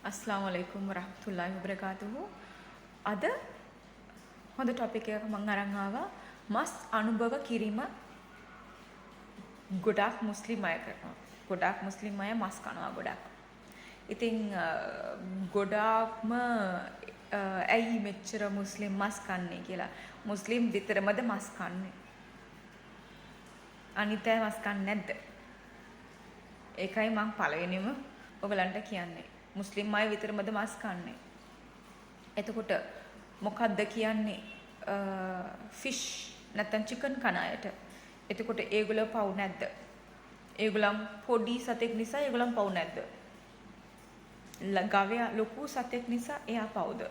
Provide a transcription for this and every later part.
अस्सलाम वालेकुम वरहमतुल्लाहि वबरकातुहू. අද හොඳ ටොපික් එකක් මම අරන් ආවා. මස් අනුභව කිරීම ගොඩාක් මුස්ලිම් අය කරනවා. ගොඩාක් මුස්ලිම් අය මස් කනවා ගොඩක්. ඉතින් ගොඩාක්ම ඇයි මෙච්චර මුස්ලිම් මස් කන්නේ කියලා. මුස්ලිම් විතරමද මස් කන්නේ? අනිත් අය මස් කන්නේ නැද්ද? ඒකයි මම පළවෙනිම ඔයගලන්ට කියන්නේ. මුස්ලිම් අය විතරමද මස් කන්නේ? එතකොට මොකද්ද කියන්නේ ෆිෂ් නැත්නම් චිකන් කන අයට? එතකොට ඒගොල්ලෝ පව් නැද්ද? ඒගොල්ලන් පොඩි සතෙක් නිසා ඒගොල්ලන් පව් නැද්ද? ගවයා ලොකු සතෙක් නිසා එයා පව්ද?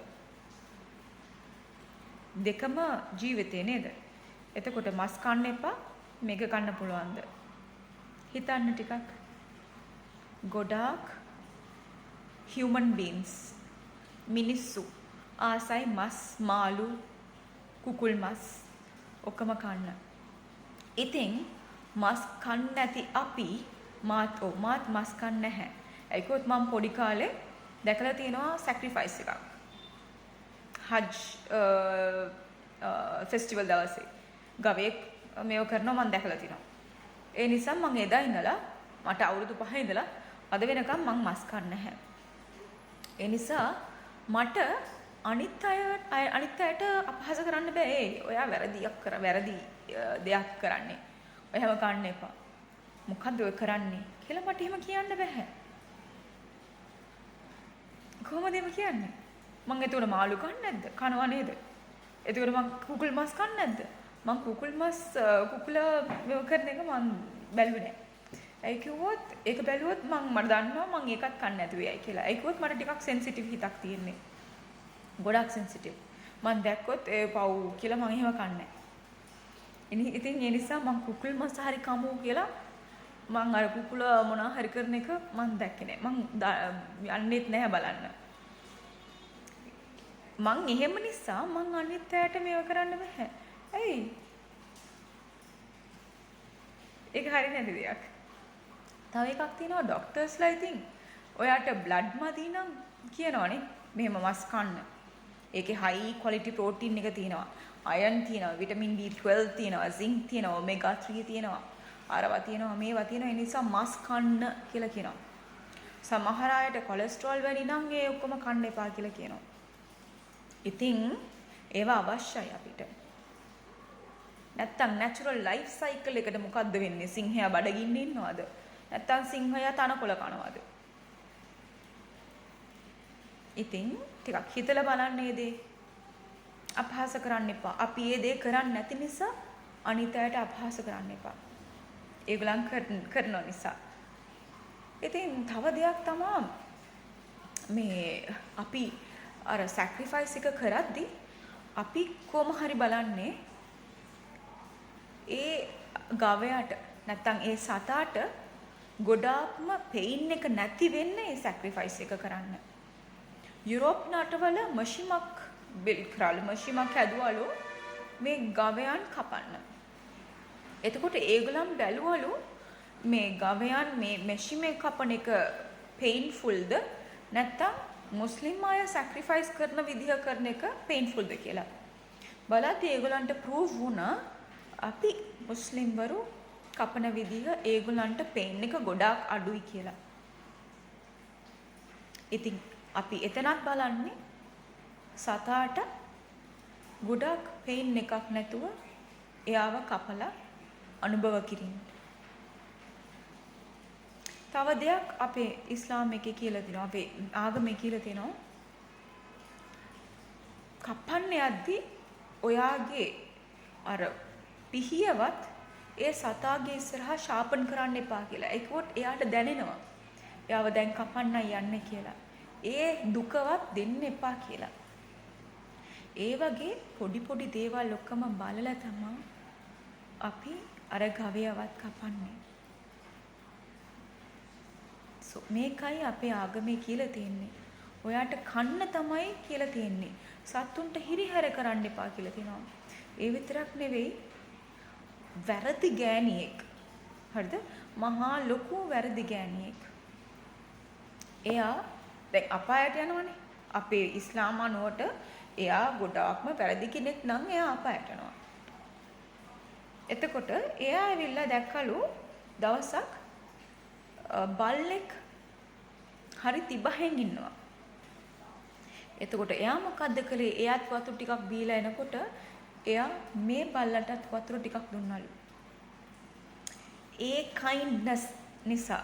දෙකම ජීවිතේ නේද? එතකොට මස් කන්න එපා, මේක කන්න පුළුවන්ද? හිතන්න ටිකක්. ගොඩාක් human beings මිනිස්සු ආසයි මස්, මාළු, කුකුල් මස් ඔක්කොම කන්න. ඉතින් මස් කන්න නැති අපි මාත් මස් කන්නේ නැහැ. ඒකත් මම පොඩි කාලේ දැකලා තියෙනවා සැක්‍රිෆයිස් එකක්. හජ් ෆෙස්ටිවල් දවසේ ගවයෙක් මේව කරනවා මම දැකලා තියෙනවා. ඒ නිසා මම එදා ඉඳලා මට අවුරුදු 5 ඉඳලා අද වෙනකම් මම මස් කන්නේ නැහැ. ඒ නිසා මට අනිත් අයට අපහාස කරන්න බෑ. ඔයා වැරදි දෙයක් කරන්නේ. ඔය හැම කන්න එපා. මොකද්ද ඔය කරන්නේ කියලා මට එහෙම කියන්න බෑ. කොහොමද එහෙම කියන්නේ? මං එතකොට මාළු කන්නේ නැද්ද? කනවා නේද? එතකොට මං කුකුල් මස් කන්නේ නැද්ද? මං කුකුල් මස් කුකුල මේව කරන එක මං බැලුවේ නෑ. ඒ කිව්වොත් ඒක බැලුවොත් මට දන්නවා මං ඒකත් කන්නේ නැතුව යයි කියලා. ඒ කිව්වොත් මට ටිකක් සෙන්සිටිව් හිතක් තියෙන්නේ. ගොඩක් සෙන්සිටිව්. මං දැක්කොත් ඒ පව් කියලා මං එහෙම කන්නේ නැහැ. ඉතින් ඒ නිසා මං කුකුල් මස් හරි කමු කියලා මං අර කුකුල මොනවා හරි කරන එක මං දැක්කේ නැහැ. මං යන්නෙත් නැහැ බලන්න. මං එහෙම නිසා මං අනිත් අයට මේව කරන්න බෑ. ඇයි? ඒක හරි නැති දෙයක්. තව එකක් තියෙනවා ડોක්ටර්ස්ලා ඉතින් ඔයාට බ්ලඩ් මදි නම් කියනවනේ මෙහෙම මස් කන්න. ඒකේ හයි ක්වොලිටි ප්‍රෝටීන් එක තියෙනවා. අයර්න් තියෙනවා, විටමින් B12 තියෙනවා, සින්ක් තියෙනවා, ඔමේගා 3 තියෙනවා. අරවා තියෙනවා, මේවා තියෙනවා. ඒ නිසා මස් කන්න කියලා කියනවා. සමහර අයට කොලෙස්ටරෝල් වැඩි නම් ඒ ඔක්කොම කන්න එපා කියලා කියනවා. ඉතින් ඒවා අවශ්‍යයි අපිට. නැත්තම් නැචරල් ලයිෆ් සයිකල් එකට මොකද්ද වෙන්නේ? සිංහයා බඩගින්න ඉන්නවද? නැත්තම් සිංහයා තනකොළ කනවද? ඉතින් ටිකක් හිතලා බලන්න මේ දේ. අපහාස කරන්න එපා. අපි මේ දේ කරන්නේ නැති නිසා අනිත් අයට අපහාස කරන්න එපා. ඒගොල්ලන් කරන නිසා. ඉතින් තව දෙයක් තමයි මේ අපි අර සැක්‍රිෆයිස් එක කරද්දි අපි කොහොම හරි බලන්නේ ඒ ගවයාට නැත්තම් ඒ සතාට ගොඩාක්ම පේන් එක නැති වෙන්නේ ඒ සැක්‍රිෆයිස් එක කරන්න. යුරෝප් රටවල මෂිමක් බිල්ඩ් කරලා මෂිමක් හැදුවලු මේ ගවයන් කපන්න. එතකොට ඒගොල්ලන් බැලුවලු මේ ගවයන් මේ මැෂිමේ කපන එක පේන්ෆුල්ද නැත්තම් මුස්ලිම් අය සැක්‍රිෆයිස් කරන විදිහ කරන එක පේන්ෆුල්ද කියලා. බලද්දී ඒගොල්ලන්ට ප්‍රූව් වුණා අපි මුස්ලිම්වරු කපන විදිහ ඒගොල්ලන්ට පේන් එක ගොඩාක් අඩුයි කියලා. ඉතින් අපි එතනත් බලන්නේ සතාට ගොඩක් පේන් එකක් නැතුව එයාව කපලා අනුභව කිරීම. තව දෙයක් අපේ ඉස්ලාම් එකේ කියලා තියෙනවා. අපේ ආගමේ කියලා තියෙනවා. කපන්න යද්දී ඔයාගේ අර පිහියවත් ඒ සතාගේ ඉස්සරහා ශාපන් කරන්න එපා කියලා. ඒකෝට එයාට දැනෙනවා. එයාව දැන් කපන්නයි යන්නේ කියලා. ඒ දුකවත් දෙන්න එපා කියලා. ඒ වගේ පොඩි පොඩි දේවල් ඔක්කොම බලලා තමයි අපි අර ගවයවත් කපන්නේ. මේකයි අපේ ආගමේ කියලා තියෙන්නේ. ඔයාට කන්න තමයි කියලා තියෙන්නේ. සත්තුන්ට හිරිහැර කරන්න එපා කියලා තියෙනවා. ඒ විතරක් නෙවෙයි වැරදි ගෑණියෙක්. හරිද? මහා ලොකු වැරදි ගෑණියෙක්. එයා දැන් අපායට යනවනේ. අපේ ඉස්ලාම් අනුවට එයා ගොඩාක්ම වැරදි කෙනෙක් නම් එයා අපායට යනවා. එතකොට එයා ඇවිල්ලා දැක්කලු දවසක් බල්ලෙක් හරි තිබහෙන් ඉන්නවා. එතකොට එයා මොකද්ද කළේ? එයාත් වතුර ටිකක් බීලා එනකොට එයා මේ බල්ලටත් වතුර ටිකක් දුන්නලු. ඒ kindness නිසා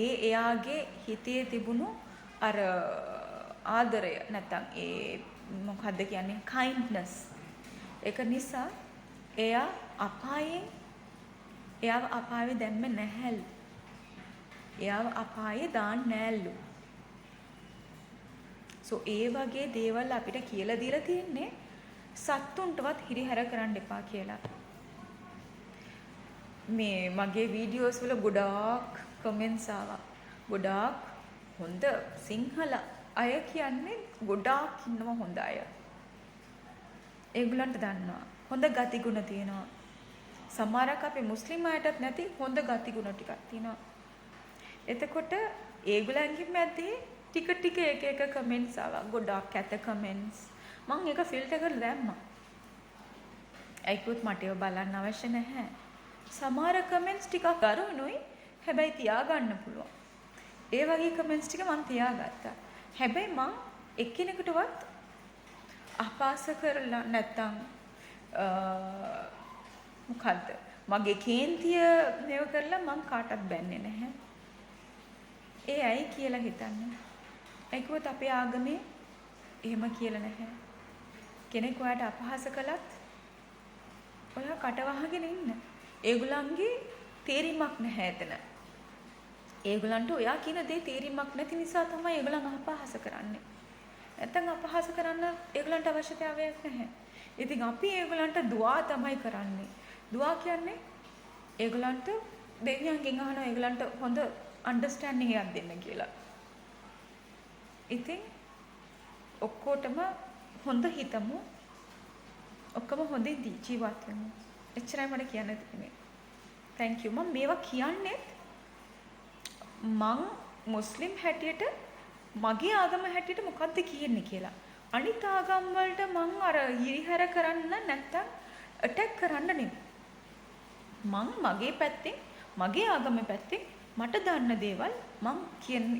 එයාගේ හිතේ තිබුණු අර ආදරය නැත්නම් ඒ මොකද්ද කියන්නේ kindness ඒක නිසා එයාව අපායේ දැම්මේ නැහැලු. එයාව අපායේ දාන්නේ නැහැලු. සෝ ඒ වගේ දේවල් අපිට කියලා දීලා තියෙන්නේ සත්තුන්ටවත් හිරිහැර කරන්න එපා කියලා. මේ මගේ වීඩියෝස් වල ගොඩාක් කමෙන්ට්ස් ආවා. ගොඩාක් හොඳ සිංහල අය කියන්නේ ගොඩාක් ඉන්නවා හොඳ අය. ඒගොල්ලන්ට දන්නවා හොඳ ගතිගුණ තියෙනවා. සමහරක් අපේ මුස්ලිම් අයටත් නැති හොඳ ගතිගුණ ටිකක් තියෙනවා. එතකොට ඒගොල්ලන්ගේ මැද්දේ ටික ටික එක කමෙන්ට්ස් ආවා. ගොඩාක් කැත කමෙන්ට්ස්. මම ඒක ෆිල්ටර් කරලා දැම්මා. ඒකත් මට ඒව බලන්න අවශ්‍ය නැහැ. සමහර කමෙන්ට්ස් ටිකක් අරුණුයි. හැබැයි තියාගන්න පුළුවන්. ඒ වගේ කමෙන්ට්ස් ටික මම තියාගත්තා. හැබැයි මම එක්කෙනෙකුටවත් අපහාස කරලා නැත්තම් මොකද්ද මගේ කේන්තිය නේව කරලා මම කාටවත් බැන්නේ නැහැ. ඒ ඇයි කියලා හිතන්නේ. ඒකවත් අපේ ආගමේ එහෙම කියලා නැහැ. කෙනෙක් ඔයාට අපහාස කළත් ඔයා කට වහගෙන ඉන්න. ඒගොල්ලන්ගේ තේරීමක් නැහැ එතන. ඒගොල්ලන්ට ඔයා කියන දේ තේරීමක් නැති නිසා තමයි ඒගොල්ලන් අපහාස කරන්නේ. නැත්තම් අපහාස කරන්න ඒගොල්ලන්ට අවශ්‍යතාවයක් නැහැ. ඉතින් අපි ඒගොල්ලන්ට දුආ තමයි කරන්නේ. දුආ කියන්නේ ඒගොල්ලන්ට දෙවියන්ගෙන් අහනවා ඒගොල්ලන්ට හොඳ අන්ඩර්ස්ටෑන්ඩින් එකක් දෙන්න කියලා. ඉතින් ඔක්කොටම හොඳ හිතමු. ඔක්කොම හොඳින් ජීවත් වෙමු. එච්චරයි මට කියන්න තියෙන්නේ. thank you. මම මේවා කියන්නේ මං මුස්ලිම් හැටියට මගේ ආගම හැටියට මොකද්ද කියන්නේ කියලා. අනිත් ආගම් වලට මං අර හිරිහැර කරන්න නැත්තම් ඇටැක් කරන්න නෙමෙයි. මං මගේ පැත්තෙන් මගේ ආගමේ පැත්තෙන් මට දන්න දේවල් මං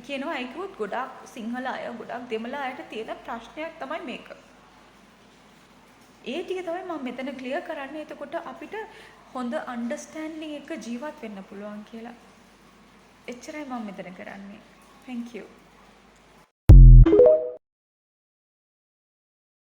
කියනවා. ඒකවත් ගොඩාක් සිංහල අය ගොඩාක් දෙමළ අයට තියෙන ප්‍රශ්නයක් තමයි මේක. ඒ ටික තමයි මම මෙතන ක්ලියර් කරන්නේ. එතකොට අපිට හොඳ අන්ඩර්ස්ටෑන්ඩින් එක ජීවත් වෙන්න පුළුවන් කියලා. එච්චරයි මම මෙතන කරන්නේ. thank you.